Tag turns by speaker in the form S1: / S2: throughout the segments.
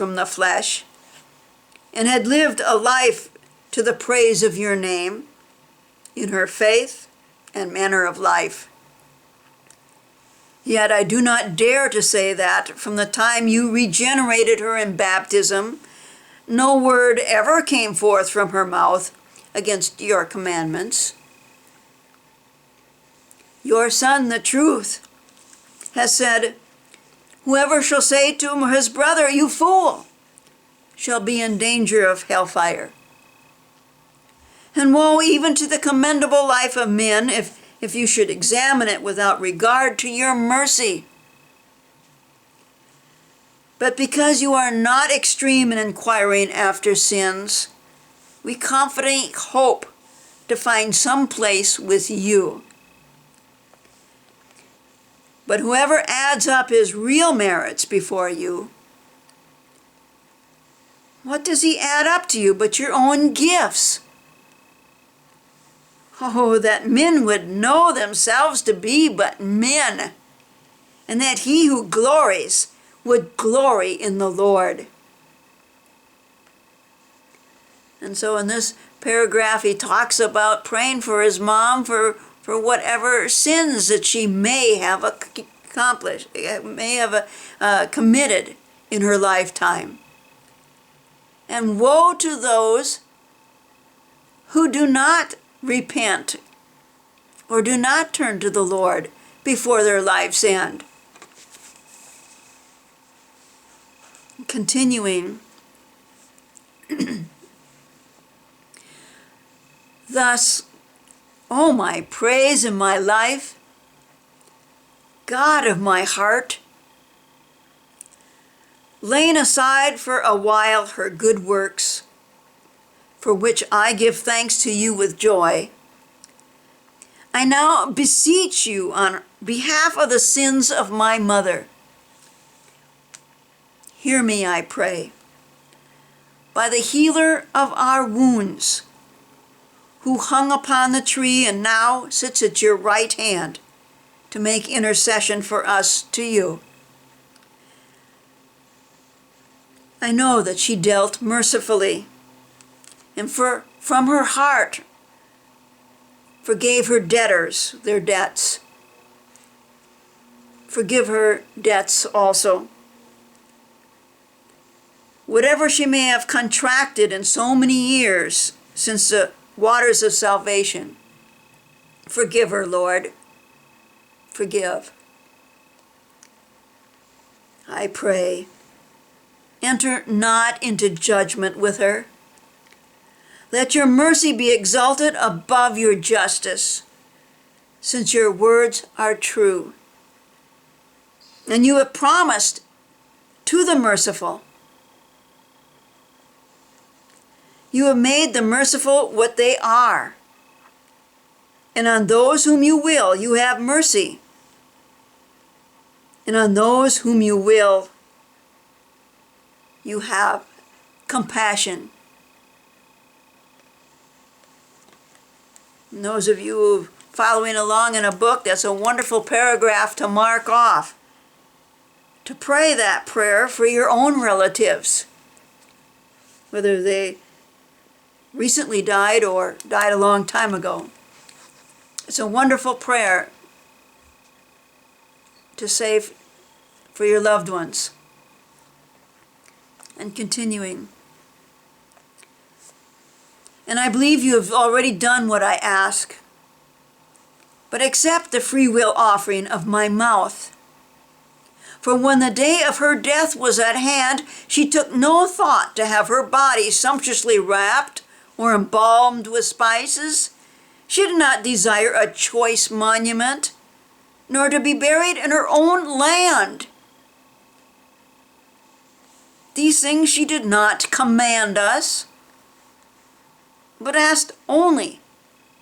S1: from the flesh, and had lived a life to the praise of your name in her faith and manner of life. Yet I do not dare to say that from the time you regenerated her in baptism, no word ever came forth from her mouth against your commandments. Your Son, the truth, has said, whoever shall say to his brother, you fool, shall be in danger of hellfire. And woe even to the commendable life of men if you should examine it without regard to your mercy. But because you are not extreme in inquiring after sins, we confidently hope to find some place with you. But whoever adds up his real merits before you, what does he add up to you but your own gifts? Oh, that men would know themselves to be but men, and that he who glories would glory in the Lord. And so in this paragraph, he talks about praying for his mom for whatever sins that she may have accomplished, may have committed in her lifetime. And woe to those who do not repent or do not turn to the Lord before their lives end. Continuing, thus, O my praise and my life, God of my heart, laying aside for a while her good works, for which I give thanks to you with joy, I now beseech you on behalf of the sins of my mother. Hear me, I pray, by the healer of our wounds, who hung upon the tree and now sits at your right hand to make intercession for us to you. I know that she dealt mercifully, and from her heart forgave her debtors their debts. Forgive her debts also. Whatever she may have contracted in so many years since the waters of salvation, forgive her, Lord. Forgive. I pray, enter not into judgment with her. Let your mercy be exalted above your justice, since your words are true. And you have promised to the merciful. You have made the merciful what they are. And on those whom you will, you have mercy. And on those whom you will, you have compassion. And those of you who are following along in a book, that's a wonderful paragraph to mark off. To pray that prayer for your own relatives, whether they recently died or died a long time ago. It's a wonderful prayer to say for your loved ones. And continuing. And I believe you have already done what I ask, but accept the free will offering of my mouth. For when the day of her death was at hand, she took no thought to have her body sumptuously wrapped or embalmed with spices. She did not desire a choice monument, nor to be buried in her own land. These things she did not command us, but asked only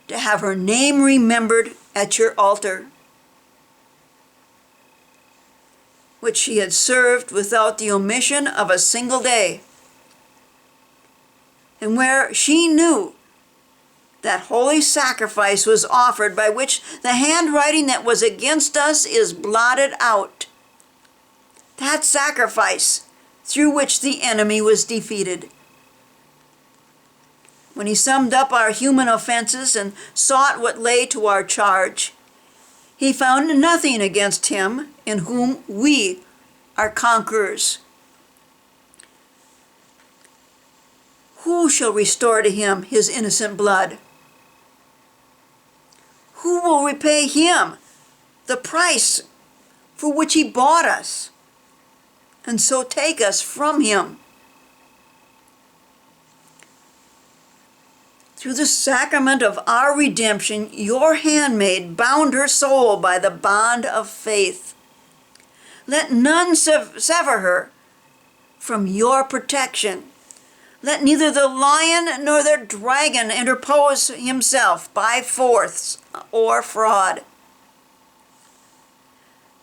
S1: to have her name remembered at your altar, which she had served without the omission of a single day, and where she knew that holy sacrifice was offered, by which the handwriting that was against us is blotted out. That sacrifice through which the enemy was defeated. When he summed up our human offenses and sought what lay to our charge, he found nothing against him in whom we are conquerors. Who shall restore to him his innocent blood? Who will repay him the price for which he bought us, and so take us from him? Through the sacrament of our redemption, your handmaid bound her soul by the bond of faith. Let none sever her from your protection. Let neither the lion nor the dragon interpose himself by force or fraud.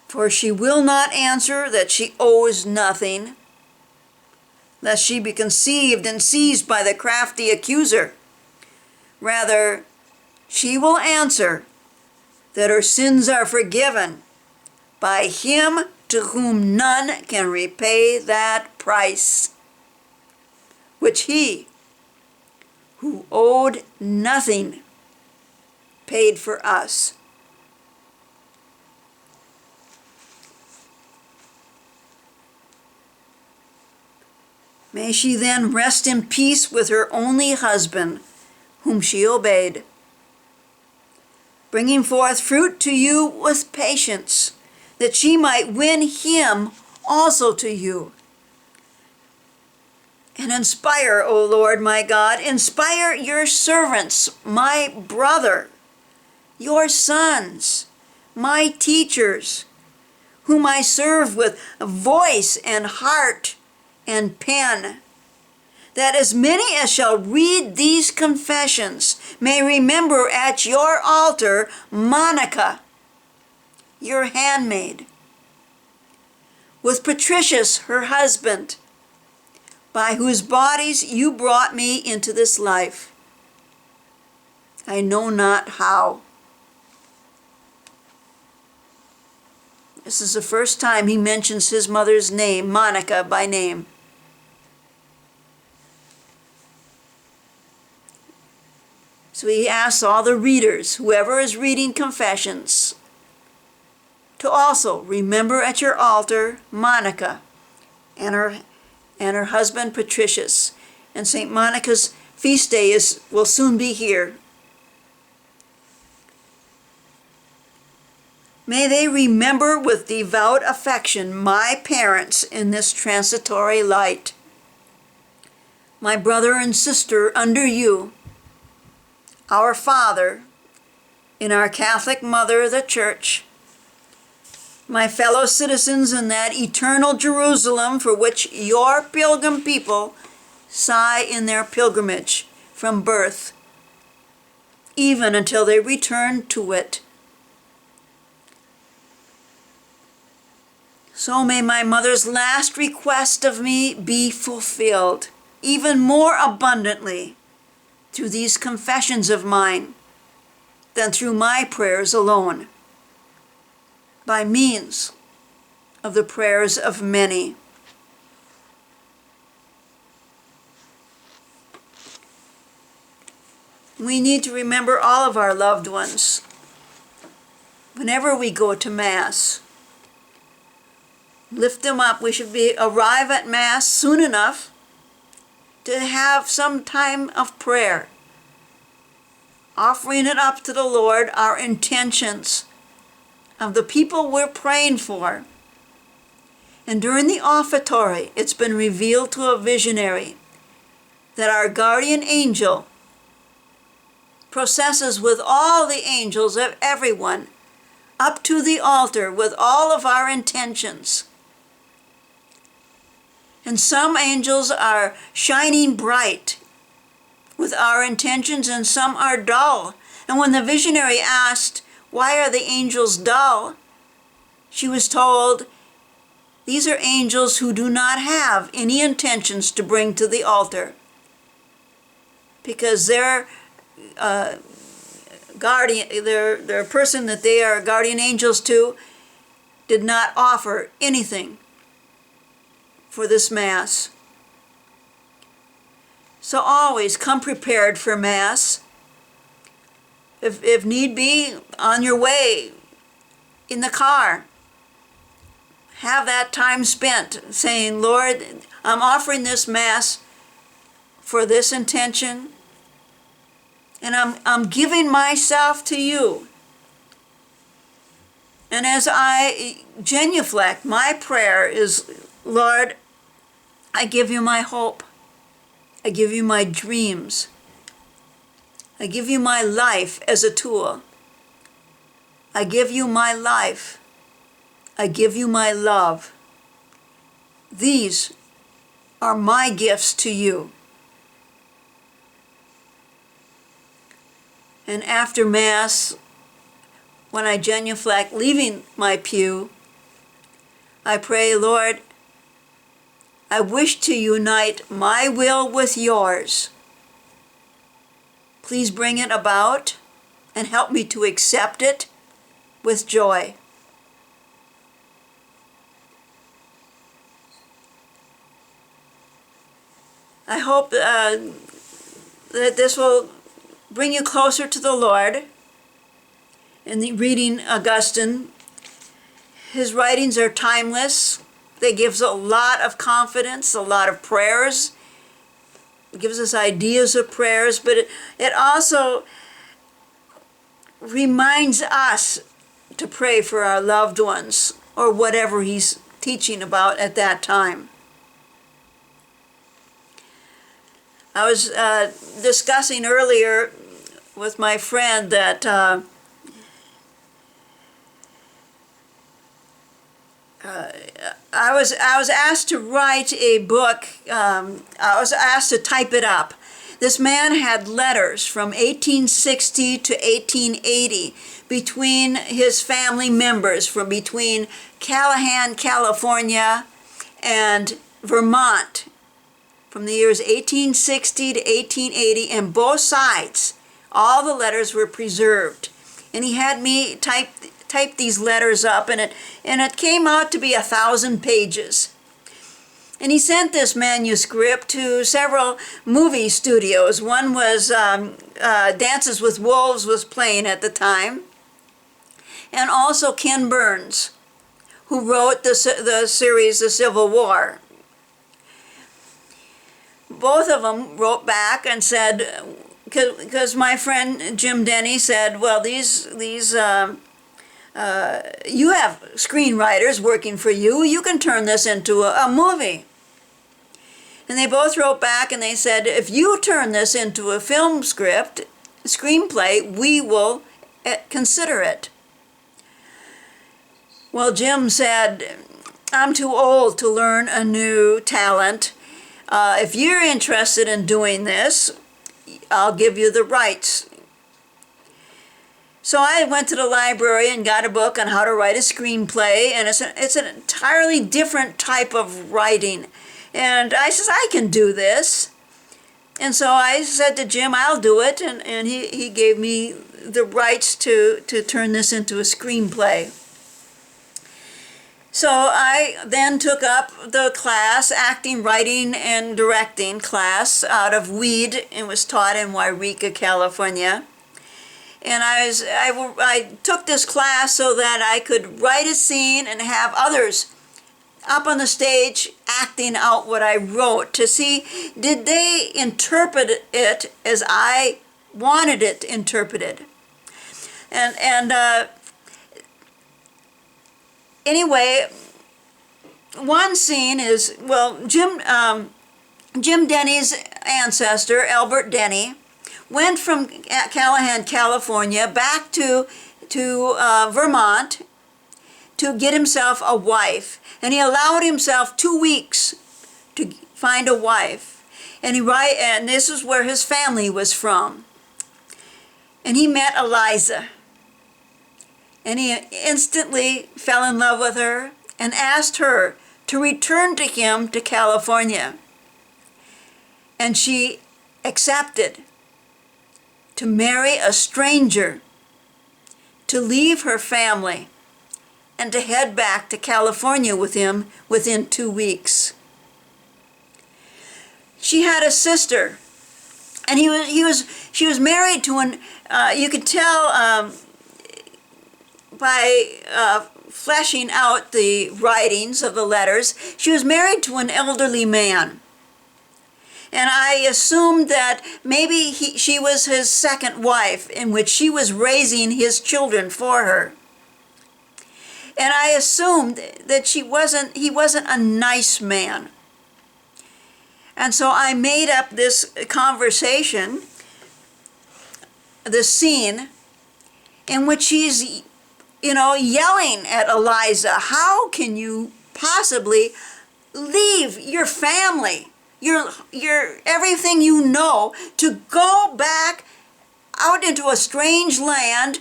S1: For she will not answer that she owes nothing, lest she be conceived and seized by the crafty accuser. Rather, she will answer that her sins are forgiven by him to whom none can repay that price, which he, who owed nothing, paid for us. May she then rest in peace with her only husband, whom she obeyed, bringing forth fruit to you with patience, that she might win him also to you. And inspire, O Lord my God, inspire your servants, my brother, your sons, my teachers, whom I serve with voice and heart and pen, that as many as shall read these confessions may remember at your altar Monica, your handmaid, with Patricius, her husband, by whose bodies you brought me into this life. I know not how. This is the first time he mentions his mother's name, Monica, by name. So he asks all the readers, whoever is reading confessions, to also remember at your altar Monica and her husband Patricius. And St. Monica's feast day will soon be here. May they remember with devout affection my parents in this transitory light, my brother and sister under you, our Father, in our Catholic Mother, the Church, my fellow citizens in that eternal Jerusalem for which your pilgrim people sigh in their pilgrimage from birth, even until they return to it. So may my mother's last request of me be fulfilled, even more abundantly, through these confessions of mine than through my prayers alone, by means of the prayers of many. We need to remember all of our loved ones whenever we go to Mass. Lift them up. We should arrive at Mass soon enough to have some time of prayer, offering it up to the Lord, our intentions of the people we're praying for. And during the offertory, it's been revealed to a visionary that our guardian angel processes with all the angels of everyone up to the altar with all of our intentions. And some angels are shining bright with our intentions, and some are dull. And when the visionary asked, why are the angels dull? She was told, these are angels who do not have any intentions to bring to the altar, because their their person that they are guardian angels to did not offer anything for this Mass. So always come prepared for Mass. If need be, on your way, in the car, have that time spent saying, Lord, I'm offering this Mass for this intention, and I'm giving myself to you. And as I genuflect, my prayer is, Lord, I give you my hope. I give you my dreams. I give you my life as a tool. I give you my life. I give you my love. These are my gifts to you. And after Mass, when I genuflect, leaving my pew, I pray, Lord, I wish to unite my will with yours. Please bring it about and help me to accept it with joy. I hope that this will bring you closer to the Lord. In the reading Augustine, his writings are timeless. They give us a lot of confidence, a lot of prayers. It gives us ideas of prayers, but it also reminds us to pray for our loved ones or whatever he's teaching about at that time. I was discussing earlier with my friend that I was asked to write a book. I was asked to type it up. This man had letters from 1860 to 1880 between his family members from between Callahan, California, and Vermont from the years 1860 to 1880, and both sides, all the letters were preserved. And he had me type these letters up, and it came out to be 1,000 pages. And he sent this manuscript to several movie studios. One was Dances with Wolves was playing at the time, and also Ken Burns, who wrote the series The Civil War. Both of them wrote back and said, because my friend Jim Denny said, well, you have screenwriters working for you. You can turn this into a movie. And they both wrote back and they said, if you turn this into a film screenplay, we will consider it. Well, Jim said, I'm too old to learn a new talent. If you're interested in doing this, I'll give you the rights. So I went to the library and got a book on how to write a screenplay, and it's an entirely different type of writing. And I said, I can do this. And so I said to Jim, I'll do it, and he gave me the rights to turn this into a screenplay. So I then took up the class, acting, writing, and directing class out of Weed. It was taught in Wairika, California. And I took this class so that I could write a scene and have others up on the stage acting out what I wrote to see, did they interpret it as I wanted it interpreted. And anyway, one scene is, well, Jim Denny's ancestor, Albert Denny, went from Callahan, California, back to Vermont to get himself a wife. And he allowed himself 2 weeks to find a wife. And this is where his family was from. And he met Eliza. And he instantly fell in love with her and asked her to return to him to California. And she accepted to marry a stranger, to leave her family, and to head back to California with him within 2 weeks. she had a sister, and she was married to an, you could tell by fleshing out the writings of the letters, she was married to an elderly man. And I assumed that maybe she was his second wife, in which she was raising his children for her. And I assumed that he wasn't a nice man. And so I made up this conversation, this scene, in which he's, yelling at Eliza, how can you possibly leave your family, your everything you know, to go back out into a strange land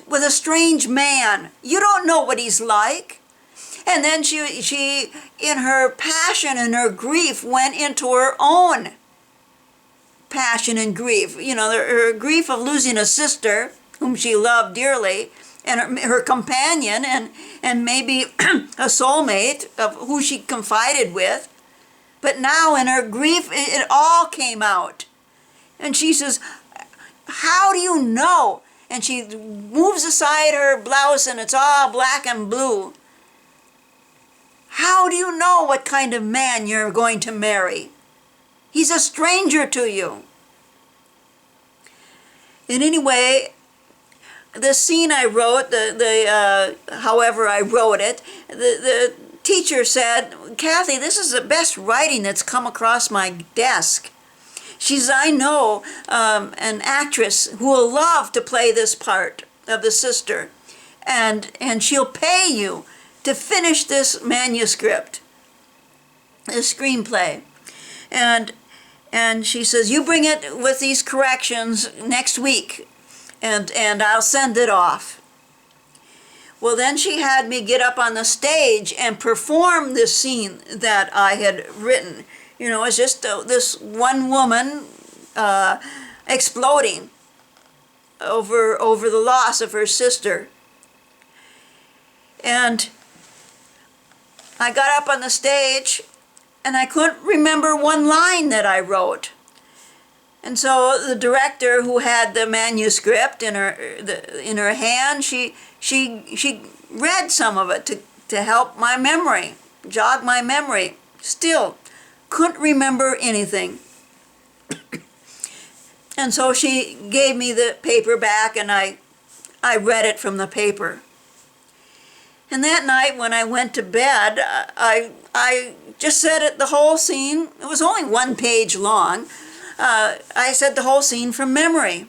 S1: with a strange man? You don't know what he's like. And then she, in her passion and her grief, went into her own passion and grief. Her grief of losing a sister whom she loved dearly, and her companion, and maybe a soulmate of who she confided with. But now in her grief, it all came out. And she says, how do you know? And she moves aside her blouse, and it's all black and blue. How do you know what kind of man you're going to marry? He's a stranger to you. And anyway, the scene I wrote, however I wrote it, the teacher said, Kathy, this is the best writing that's come across my desk. She says, I know an actress who will love to play this part of the sister, and she'll pay you to finish this manuscript, this screenplay. And she says, you bring it with these corrections next week, and I'll send it off. Well, then she had me get up on the stage and perform this scene that I had written. It's just this one woman exploding over the loss of her sister. And I got up on the stage, and I couldn't remember one line that I wrote. And so the director, who had the manuscript in her hand, she read some of it to help my memory, jog my memory. Still couldn't remember anything. And so she gave me the paper back, and I read it from the paper. And that night when I went to bed, I just said it, the whole scene. It was only 1 page long. I said the whole scene from memory.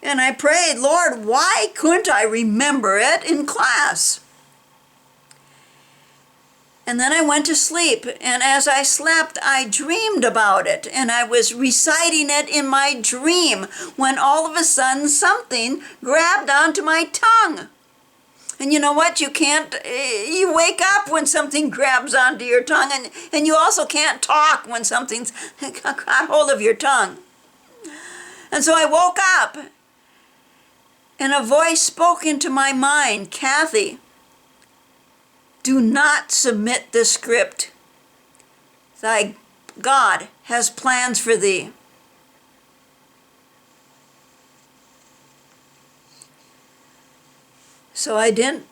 S1: And I prayed, Lord, why couldn't I remember it in class? And then I went to sleep, and as I slept, I dreamed about it, and I was reciting it in my dream when all of a sudden something grabbed onto my tongue. And you know what? You wake up when something grabs onto your tongue, and you also can't talk when something's got hold of your tongue. And so I woke up, and a voice spoke into my mind, Kathy, do not submit the script. Thy God has plans for thee. So I didn't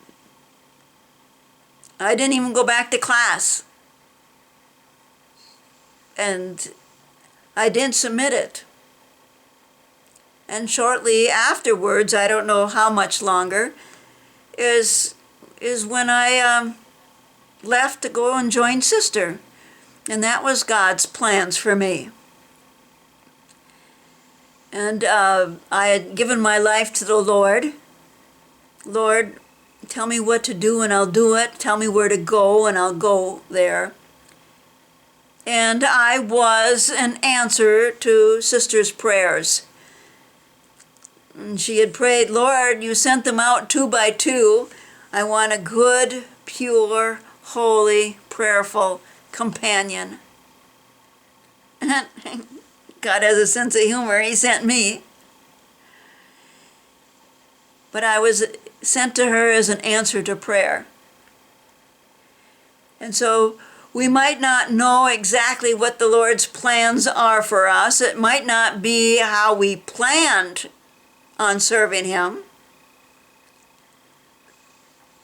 S1: even go back to class. And I didn't submit it. And shortly afterwards, I don't know how much longer, is when I left to go and join Sister. And that was God's plans for me. And I had given my life to the Lord. Lord, tell me what to do and I'll do it. Tell me where to go and I'll go there. And I was an answer to Sister's prayers. And she had prayed, Lord, you sent them out 2 by 2. I want a good, pure, holy, prayerful companion. And God has a sense of humor. He sent me. But I was sent to her as an answer to prayer. And so We might not know exactly what the Lord's plans are for us. It might not be how we planned on serving Him.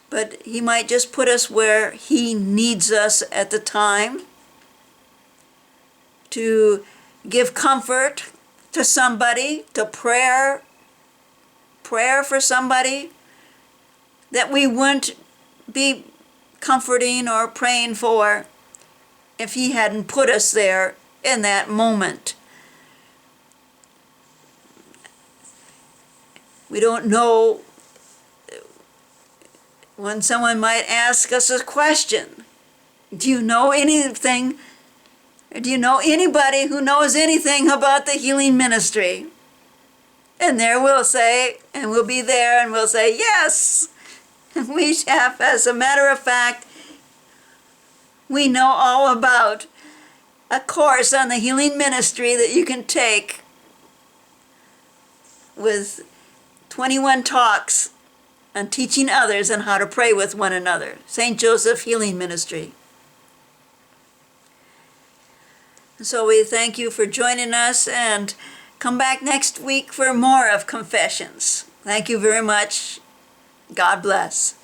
S1: But He might just put us where He needs us at the time to give comfort to somebody, to prayer for somebody that we wouldn't be comforting or praying for if He hadn't put us there in that moment. We don't know when someone might ask us a question. Do you know anything? Do you know anybody who knows anything about the healing ministry? And there we'll say, and we'll be there and we'll say, yes. We have, as a matter of fact, we know all about a course on the healing ministry that you can take with 21 talks on teaching others on how to pray with one another. St. Joseph Healing Ministry. So we thank you for joining us, and come back next week for more of Confessions. Thank you very much. God bless.